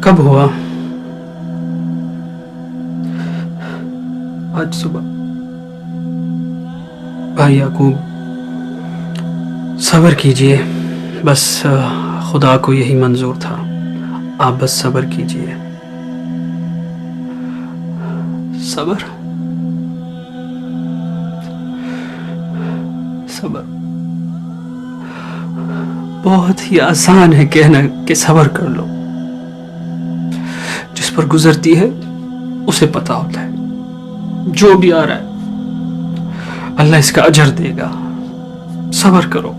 کب ہوا؟ آج صبح۔ بھائی یعقوب صبر کیجئے، بس خدا کو یہی منظور تھا، آپ بس صبر کیجئے۔ صبر صبر بہت ہی آسان ہے کہنا کہ صبر کر لو، جس پر گزرتی ہے اسے پتا ہوتا ہے جو بھی آ رہا ہے اللہ اس کا اجر دے گا، صبر کرو۔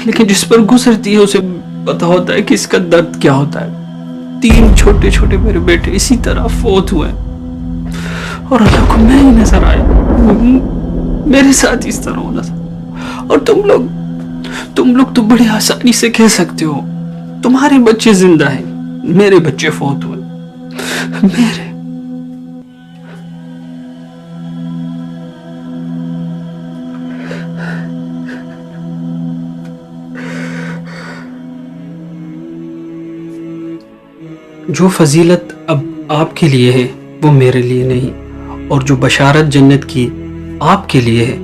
لیکن جس پر گزرتی ہے اسے پتا ہوتا ہے کہ اس کا درد کیا ہوتا ہے۔ 3 چھوٹے چھوٹے میرے بیٹے اسی طرح فوت ہوئے اور اللہ کو میں ہی نظر آیا، میرے ساتھ اس طرح ہونا تھا۔ اور تم لوگ تو بڑے آسانی سے کہہ سکتے ہو تمہارے بچے زندہ ہیں، میرے بچے فوت ہوئے، میرے۔ جو فضیلت اب آپ کے لیے ہے وہ میرے لیے نہیں، اور جو بشارت جنت کی آپ کے لیے ہے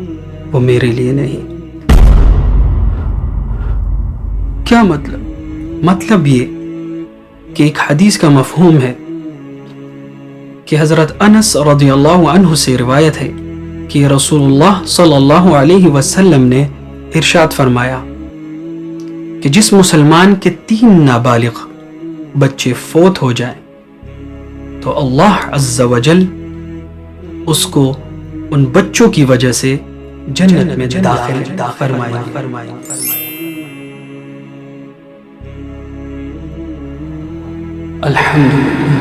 وہ میرے لیے نہیں۔ کیا مطلب یہ کہ ایک حدیث کا مفہوم ہے کہ حضرت انس رضی اللہ عنہ سے روایت ہے کہ رسول اللہ صلی اللہ علیہ وسلم نے ارشاد فرمایا کہ جس مسلمان کے 3 نابالغ بچے فوت ہو جائیں تو اللہ عز و جل اس کو ان بچوں کی وجہ سے جنت میں داخل فرمائیں گے۔ الحمدللہ۔